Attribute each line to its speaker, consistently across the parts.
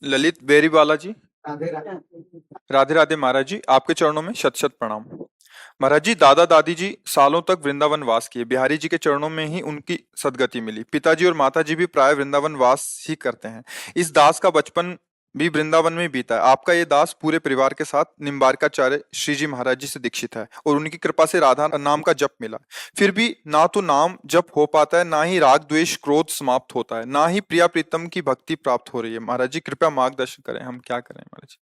Speaker 1: ललित बेरीवाला जी।
Speaker 2: राधे राधे।
Speaker 1: राधे राधे महाराज जी, आपके चरणों में शत शत प्रणाम। महाराज जी, दादा दादी जी सालों तक वृंदावन वास किए, बिहारी जी के चरणों में ही उनकी सदगति मिली। पिताजी और माताजी भी प्राय वृंदावन वास ही करते हैं। इस दास का बचपन भी वृंदावन में बीता है। आपका ये दास पूरे परिवार के साथ निम्बारकाचार्य श्री जी महाराज जी से दीक्षित है और उनकी कृपा से राधा नाम का जप मिला। फिर भी ना तो नाम जप हो पाता है, ना ही राग द्वेष क्रोध समाप्त होता है, ना ही प्रिया प्रीतम की भक्ति प्राप्त हो रही है। महाराज जी कृपया मार्गदर्शन करें, हम क्या करें महाराज जी।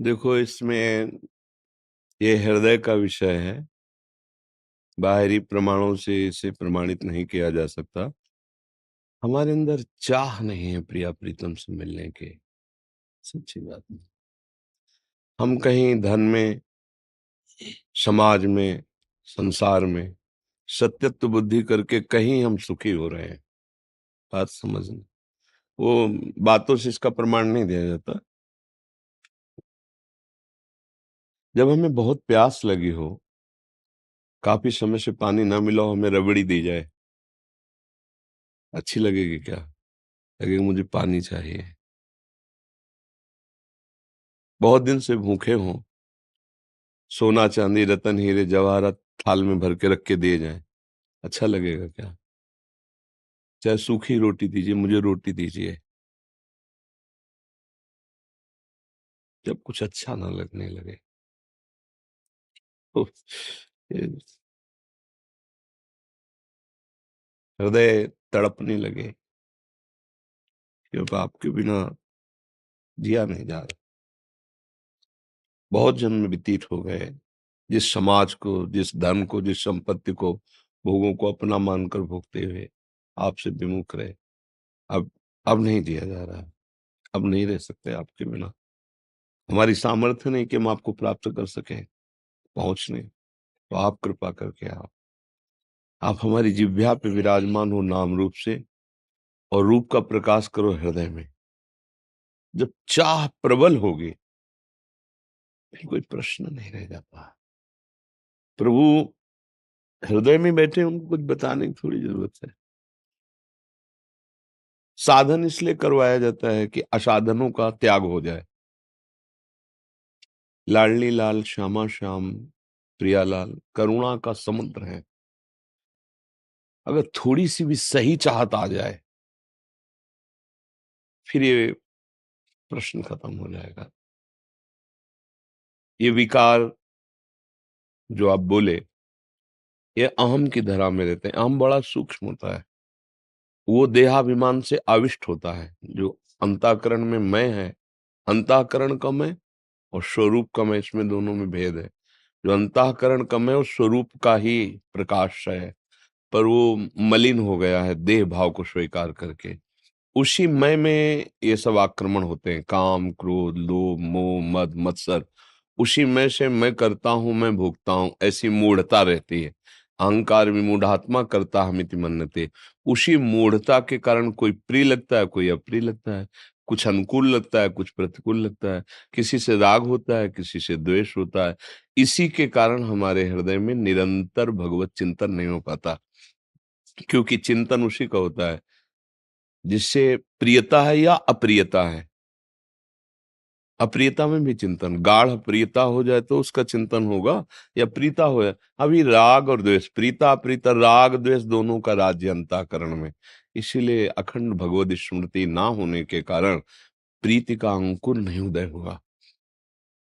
Speaker 3: देखो, इसमें ये हृदय का विषय है। बाहरी प्रमाणों से इसे प्रमाणित नहीं किया जा सकता। हमारे अंदर चाह नहीं है प्रिया प्रीतम से मिलने के। सच्ची बात है। हम कहीं धन में, समाज में, संसार में सत्यत्व बुद्धि करके कहीं हम सुखी हो रहे हैं। बात समझना। वो बातों से इसका प्रमाण नहीं दिया जाता। जब हमें बहुत प्यास लगी हो, काफी समय से पानी ना मिला हो, हमें रबड़ी दी जाए, अच्छी लगेगी क्या? लगेगा मुझे पानी चाहिए। बहुत दिन से भूखे हों, सोना चांदी रतन हीरे जवाहरात थाल में भर के रख के दिए जाएं, अच्छा लगेगा क्या? चाहे सूखी रोटी दीजिए, मुझे रोटी दीजिए। जब कुछ अच्छा ना लगने लगे तो ये हृदय तड़पने लगे कि अब आपके बिना जिया नहीं जा रहा। बहुत जन्म व्यतीत हो गए, जिस समाज को, जिस धन को, जिस संपत्ति को, भोगों को अपना मानकर भोगते हुए आपसे विमुख रहे। अब नहीं जिया जा रहा है। अब नहीं रह सकते आपके बिना। हमारी सामर्थ्य नहीं कि हम आपको प्राप्त कर सकें, पहुंचने। तो आप कृपा करके आप हमारी जिह्वा पे विराजमान हो नाम रूप से, और रूप का प्रकाश करो हृदय में। जब चाह प्रबल होगी, फिर कोई प्रश्न नहीं रह जाता। प्रभु हृदय में बैठे, उनको कुछ बताने की थोड़ी जरूरत है। साधन इसलिए करवाया जाता है कि असाधनों का त्याग हो जाए। लाडली लाल श्यामा श्याम प्रियालाल करुणा का समुद्र है। अगर थोड़ी सी भी सही चाहत आ जाए, फिर ये प्रश्न खत्म हो जाएगा। ये विकार जो आप बोले, ये अहम की धरा में रहते हैं। अहम बड़ा सूक्ष्म होता है। वो देहाभिमान से आविष्ट होता है। जो अंतःकरण में मैं है, अंतःकरण का मैं और स्वरूप का मैं, इसमें दोनों में भेद है। जो अंतःकरण का मैं, वो स्वरूप का ही प्रकाश है, पर वो मलिन हो गया है देह भाव को स्वीकार करके। उसी मैं में ये सब आक्रमण होते हैं, काम क्रोध लोभ मोह मद मत्सर। उसी मैं से मैं करता हूं, मैं भोगता हूं, ऐसी मूढ़ता रहती है। अहंकार विमूढ़ात्मा करता हमिति मन्यते। उसी मूढ़ता के कारण कोई प्रिय लगता है, कोई अप्रिय लगता है, कुछ अनुकूल लगता है, कुछ प्रतिकूल लगता है, किसी से राग होता है, किसी से द्वेष होता है। इसी के कारण हमारे हृदय में निरंतर भगवत चिंतन नहीं हो पाता, क्योंकि चिंतन उसी का होता है जिससे प्रियता है या अप्रियता है। अप्रियता में भी चिंतन, गाढ़ प्रियता हो जाए तो उसका चिंतन होगा, या प्रीता हो जाए। अभी राग और द्वेष, प्रीता अप्रीता, राग द्वेष दोनों का राज्य अंतःकरण में। इसीलिए अखंड भगवत स्मृति ना होने के कारण प्रीति का अंकुर नहीं उदय हुआ।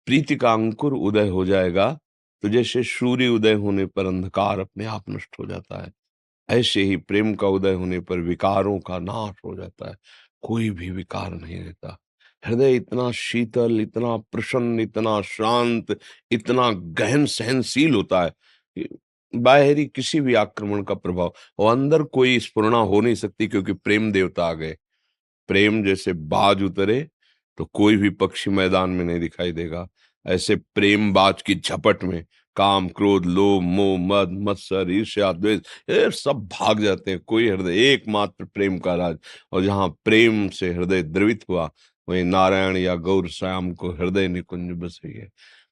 Speaker 3: प्रीति का अंकुर उदय हो जाएगा तो जैसे सूर्य उदय होने पर अंधकार अपने आप नष्ट हो जाता है, ऐसे ही प्रेम का उदय होने पर विकारों का नाश हो जाता है। कोई भी विकार नहीं रहता। हृदय इतना शीतल, इतना प्रसन्न, इतना शांत, इतना गहन सहनशील होता है कि बाहरी किसी भी आक्रमण का प्रभाव, और अंदर कोई स्फुरणा हो नहीं सकती, क्योंकि प्रेम देवता आ गए। प्रेम जैसे बाज उतरे तो कोई भी पक्षी मैदान में नहीं दिखाई देगा। ऐसे प्रेम बाज की झपट में काम क्रोध लोभ मोह मद मत्सर ईर्ष्या द्वेष ये सब भाग जाते हैं। कोई हृदय, एकमात्र प्रेम का राज। और जहां प्रेम से हृदय द्रवित हुआ, वहीं नारायण या गौर श्याम को हृदय निकुंज बसे।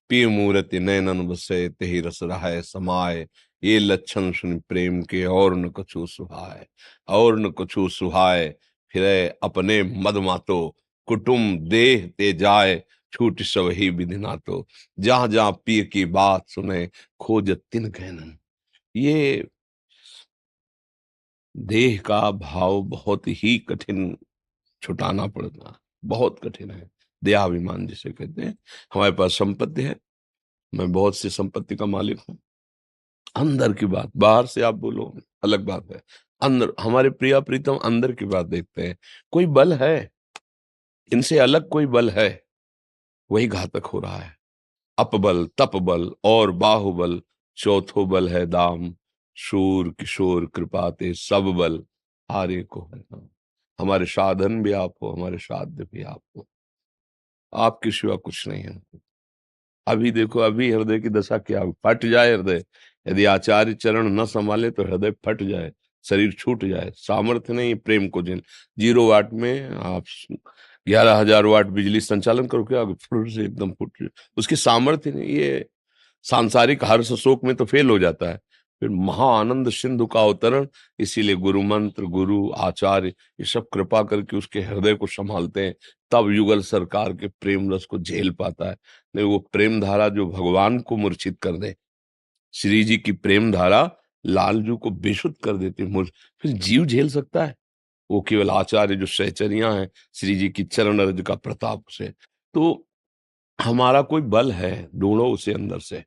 Speaker 3: पिय मूर्ति नयनन बसे, तेहि रस रहाय समाये। ये लक्षण सुन प्रेम के और न कछु सुहाए, और न कछु सुहाए, फिरे अपने मद मातो, कुटुम देह ते जाए, छूट सब ही विधि नातो, जहां जहां पिय की बात सुने, खोज तिन कहनन। ये देह का भाव बहुत ही कठिन छुटाना पड़ता, बहुत कठिन है। देहाभिमान जिसे कहते हैं। हमारे पास संपत्ति है, मैं बहुत सी संपत्ति का मालिक हूँ, अंदर की बात, बाहर से आप बोलो अलग बात है। अंदर हमारे प्रिया प्रीतम अंदर की बात देखते हैं। कोई बल है, इनसे अलग कोई बल है, वही घातक हो रहा है। अपबल, तपबल और बाहुबल, चौथो बल है दाम, शूर किशोर कृपाते सब बल हारे को है नाम। हमारे साधन भी आप हो, हमारे साध्य भी आप हो, आपके सिवा कुछ नहीं है। अभी देखो, अभी हृदय की दशा क्या हो, फट जाए हृदय, यदि आचार्य चरण न संभाले तो हृदय फट जाए, शरीर छूट जाए, सामर्थ्य नहीं प्रेम को जिन 0 वाट में आप 11,000 वाट बिजली संचालन करो, क्या फुर से एकदम फुट जाए, उसकी सामर्थ्य नहीं। ये सांसारिक हर्ष शोक में तो फेल हो जाता है, फिर महाआनंद सिंधु का अवतरण। इसीलिए गुरु मंत्र, गुरु आचार्य ये सब कृपा करके उसके हृदय को संभालते हैं, तब युगल सरकार के प्रेम रस को झेल पाता है। नहीं वो प्रेम धारा जो भगवान को मूर्छित कर दे, श्री जी की प्रेम धारा लालजू को बेसुध कर देती है, फिर जीव झेल सकता है? वो केवल आचार्य जो सहचरियां हैं श्री जी की चरण रज का प्रताप से। तो हमारा कोई बल है, ढूंढो उसे अंदर से।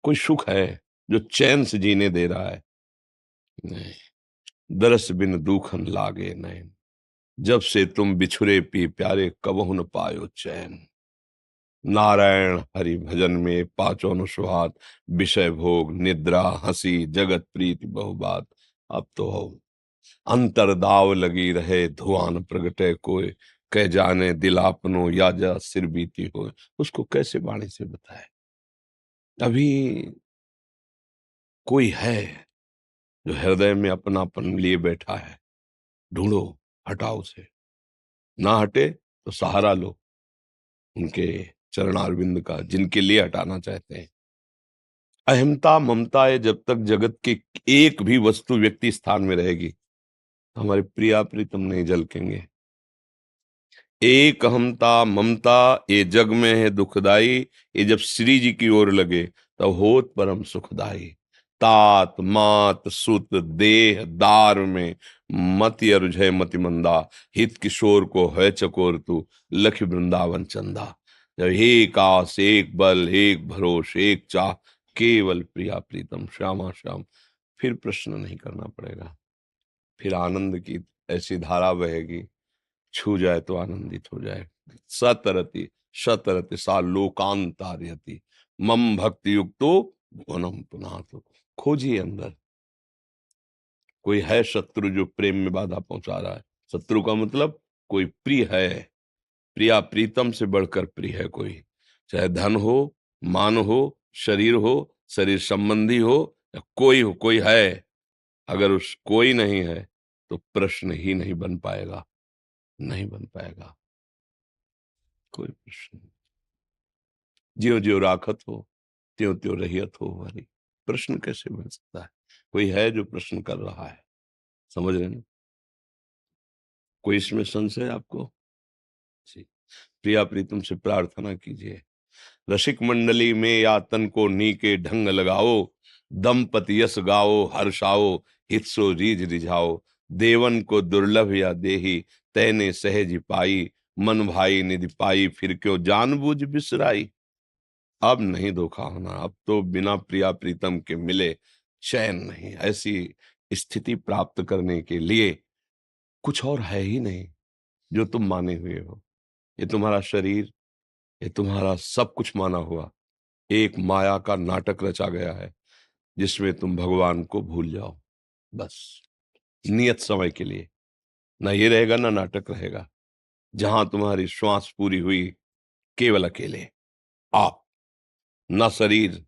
Speaker 3: कोई सुख है जो चैन से जीने दे रहा है? नहीं। दरस बिन दूखन लागे नैन, जब से तुम बिछुरे पी प्यारे, कबहु न पायो चैन। नारायण हरि भजन में पांचों अनुस्वाद, विषय भोग निद्रा हंसी जगत प्रीति बहुबात। अब तो अंतर दाव लगी रहे, धुआं प्रगटे कोय, कह जाने दिल आपनो या जा सिर बीती हो। उसको कैसे वाणी से बताए? अभी कोई है जो हृदय में अपनापन लिए बैठा है, ढूंढो, हटाओ उसे। ना हटे तो सहारा लो उनके चरणारविंद का, जिनके लिए हटाना चाहते हैं। अहिंसा ममता है, जब तक जगत के एक भी वस्तु व्यक्ति स्थान में रहेगी, हमारे प्रिया प्रीतम नहीं झलकेंगे। एक अहमता ममता ये जग में है दुखदाई, ये जब श्री जी की ओर लगे तब होत परम सुखदाई। तात मात सुत देह दार में मति अरुझय मति मंदा, हित किशोर को है चकोर तू लख वृंदावन चंदा। जब एक आस एक बल एक भरोस एक चाह, केवल प्रिया प्रीतम श्यामा श्याम, फिर प्रश्न नहीं करना पड़ेगा, फिर आनंद की ऐसी धारा बहेगी, छू जाए तो आनंदित हो जाए। सतरति शतरति सा लोकांतार्यति, मम भक्ति युक्तो भुवनम पुनः। तो खोजिए अंदर, कोई है शत्रु जो प्रेम में बाधा पहुंचा रहा है। शत्रु का मतलब कोई प्रिय है, प्रिया प्रीतम से बढ़कर प्रिय है कोई, चाहे धन हो, मान हो, शरीर हो, शरीर संबंधी हो, या कोई हो, कोई है। अगर उस कोई नहीं है तो प्रश्न ही नहीं बन पाएगा, नहीं बन पाएगा कोई प्रश्न। ज्यो ज्यो राखत हो, त्यों त्यों रहियत हो हरि। प्रश्न कैसे बन सकता है? कोई है जो प्रश्न कर रहा है, समझ रहे ना? कोई इसमें संशय है आपको? जी। प्रिया प्रीतम से प्रार्थना कीजिए, रसिक मंडली में या तन को नी के ढंग लगाओ, दंपति यस गाओ हर्षाओ, हित सो रीझ रिझाओ। देवन को दुर्लभ या देही, तैने सहज पाई, मन भाई निधि पाई, फिर क्यों जानबूझ बिसराई। अब नहीं धोखा होना, अब तो बिना प्रिया प्रीतम के मिले चैन नहीं। ऐसी स्थिति प्राप्त करने के लिए कुछ और है ही नहीं जो तुम माने हुए हो। ये तुम्हारा शरीर, ये तुम्हारा सब कुछ माना हुआ एक माया का नाटक रचा गया है, जिसमें तुम भगवान को भूल जाओ बस, नियत समय के लिए। ना ये रहेगा ना नाटक रहेगा। जहां तुम्हारी श्वास पूरी हुई, केवल अकेले आप, न शरीर,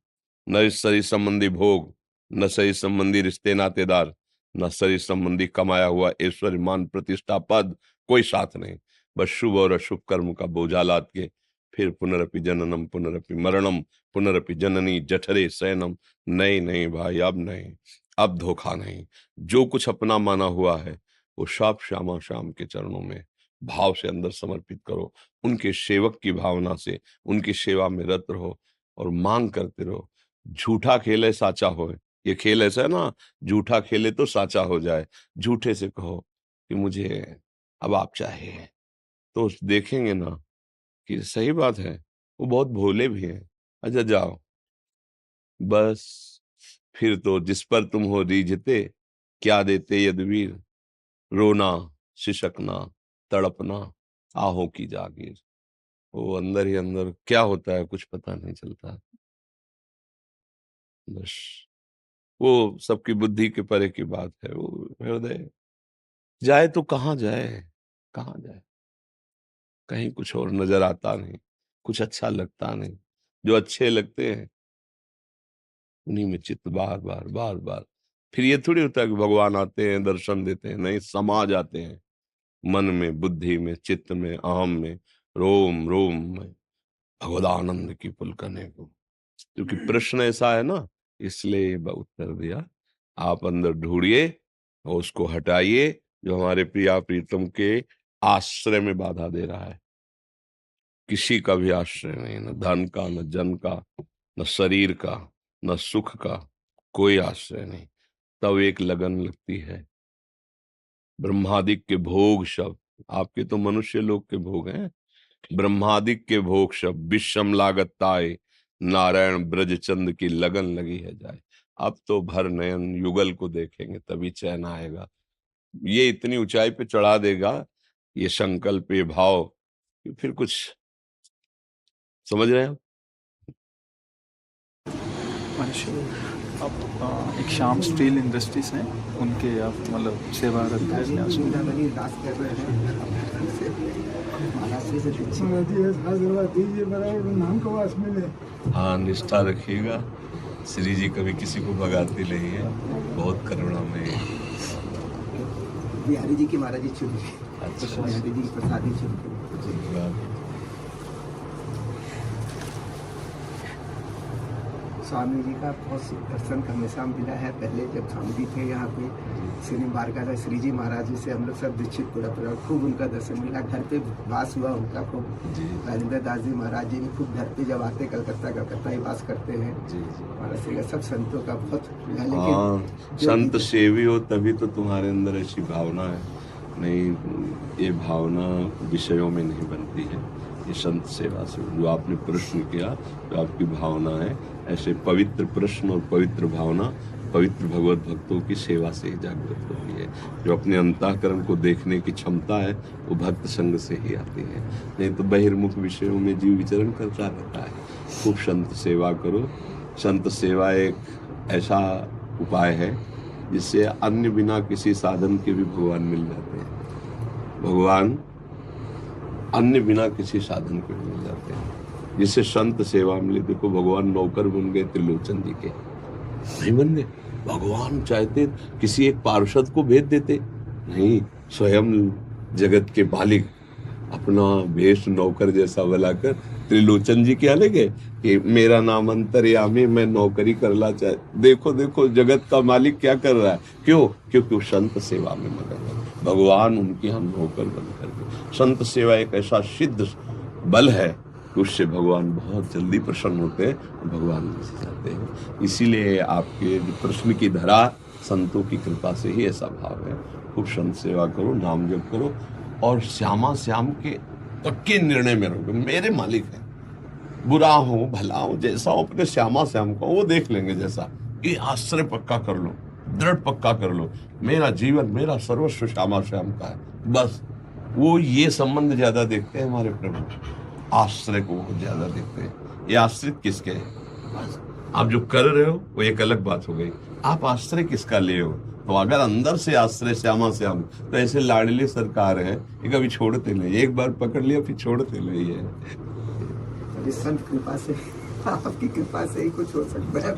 Speaker 3: न इस शरीर संबंधी भोग, न शरीर संबंधी रिश्ते नातेदार, न शरीर संबंधी कमाया हुआ ऐश्वर्य मान प्रतिष्ठा पद, कोई साथ नहीं। बस शुभ और अशुभ कर्म का बोझा लाद के फिर पुनरपि जननम पुनरपि मरणम पुनरपि जननी जठरे शयनम। नहीं नहीं भाई, अब नहीं, अब धोखा नहीं। जो कुछ अपना माना हुआ है वो सब श्यामा श्याम के चरणों में भाव से अंदर समर्पित करो। उनके सेवक की भावना से उनकी सेवा में रत रहो और मांग करते रहो। झूठा खेले साचा होए, ये खेल ऐसा है ना, झूठा खेले तो साचा हो जाए। झूठे से कहो कि मुझे अब आप चाहिए, तो देखेंगे ना कि सही बात है, वो बहुत भोले भी हैं। अच्छा जाओ, बस फिर तो जिस पर तुम हो रीझते, क्या देते यदुवीर, रोना, सिसकना, तड़पना, आहों की जागीर। वो अंदर ही अंदर क्या होता है कुछ पता नहीं चलता। बस वो सबकी बुद्धि के परे की बात है। वो हृदय जाए तो कहाँ जाए, कहाँ जाए, कहीं कुछ और नजर आता नहीं, कुछ अच्छा लगता नहीं। जो अच्छे लगते हैं उन्हीं में चित्त बार बार बार बार। फिर ये थोड़ी होता है कि भगवान आते हैं दर्शन देते हैं, नहीं, समा जाते हैं मन में, बुद्धि में, चित्त में, अहम में, रोम रोम में भगवदानंद की पुलकने को। क्योंकि प्रश्न ऐसा है ना, इसलिए उत्तर दिया। आप अंदर ढूंढिए और उसको हटाइए जो हमारे प्रिया प्रीतम के आश्रय में बाधा दे रहा है। किसी का भी आश्रय नहीं, न धन का, न जन का, न शरीर का, न सुख का, कोई आश्रय नहीं। तब एक लगन लगती है। ब्रह्मादिक के भोग शब्द, आपके तो मनुष्य लोग के भोग हैं, ब्रह्मादिक के भोग शब्द विषम लागत ताए, नारायण ब्रजचंद की लगन लगी है जाए। अब तो भर नयन युगल को देखेंगे तभी चैन आएगा। ये इतनी ऊंचाई पे चढ़ा देगा ये संकल्प, ये भाव, कि फिर कुछ समझ रहे हैं आप?
Speaker 1: मनीषी, आप एक श्याम स्टील इंडस्ट्रीज हैं, उनके आप मतलब सेवा करते हैं क्या?
Speaker 2: सुविधा बनी, दास कर रहे हैं महाराष्ट्र से दीजिए बराबर नाम का वास मिले।
Speaker 3: हाँ, निष्ठा रखिएगा। श्री जी कभी किसी को भगाते नहीं है, बहुत करुणा में।
Speaker 2: बिहारी जी की महाराज जी चुन के,
Speaker 3: अच्छा,
Speaker 2: बिहारी जी की प्रसादी चुन के। स्वामी जी का बहुत दर्शन का हमेशा मिला है। पहले जब स्वामी जी थे यहाँ पे शनिवार का श्री जी महाराज जी से हम लोग सब दीक्षित पूरा खूब उनका दर्शन मिला। घर पे वास हुआ उनका खूब। राजेंद्र दास जी महाराज जी भी खूब घर पे जब आते कलकत्ता ही वास करते हैं। महाराज से सब संतों का बहुत।
Speaker 3: लेकिन संत सेवी हो तभी तो तुम्हारे अंदर ऐसी भावना है। नहीं, ये भावना विषयों में नहीं बनती है, ये संत सेवा से। जो आपने प्रश्न किया, जो आपकी भावना है, ऐसे पवित्र प्रश्न और पवित्र भावना पवित्र भगवत भक्तों की सेवा से ही जागृत होती है। जो अपने अंतःकरण को देखने की क्षमता है वो भक्त संग से ही आती है, नहीं तो बहिर्मुख विषयों में जीव विचरण करता रहता है। खूब संत सेवा करो। संत सेवा एक ऐसा उपाय है जिससे अन्य बिना किसी साधन के भी भगवान मिल जाते हैं। भगवान अन्य बिना किसी साधन के मिल जाते हैं, जिससे संत सेवा मिले। देखो भगवान नौकर बन गए त्रिलोचन जी के, नहीं बन गए। भगवान चाहते किसी एक पार्षद को भेज देते, नहीं, स्वयं जगत के मालिक अपना वेश नौकर जैसा बनाकर त्रिलोचन जी क्या लगे कि मेरा नाम अंतर्यामी, मैं नौकरी करना चाहे। देखो देखो जगत का मालिक क्या कर रहा है, क्यों? क्योंकि वो संत सेवा में मगन है। भगवान उनके हम नौकर बन करके। संत सेवा एक ऐसा सिद्ध बल है कि उससे भगवान बहुत जल्दी प्रसन्न होते हैं, भगवान से जाते हैं। इसीलिए आपके जो प्रश्न की धरा संतों की कृपा से ही ऐसा भाव है। खूब संत सेवा करो, नाम जप करो और श्यामा श्याम के पक्के निर्णय में रहोगे। मेरे मालिक हैं, बुरा हो भला हो जैसा हो, अपने श्यामा श्याम को वो देख लेंगे जैसा। ये आश्रय पक्का कर लो, दृढ़ पक्का कर लो, मेरा जीवन मेरा सर्वस्व श्यामा श्याम का है। बस वो ये संबंध ज्यादा देखते हैं हमारे प्रभु, आश्रय को बहुत ज्यादा देखते हैं। ये आश्रित किसके है? बस आप जो कर रहे हो वो एक अलग बात हो गई, आप आश्रय किसका ले हो? तो अगर अंदर से आश्रय श्यामा श्याम, तो ऐसे लाडली सरकार है ये कभी छोड़ते नहीं। एक बार पकड़ लिया फिर छोड़ते नहीं है।
Speaker 2: संत कृपा से, आपकी कृपा से ही कुछ हो सकता है।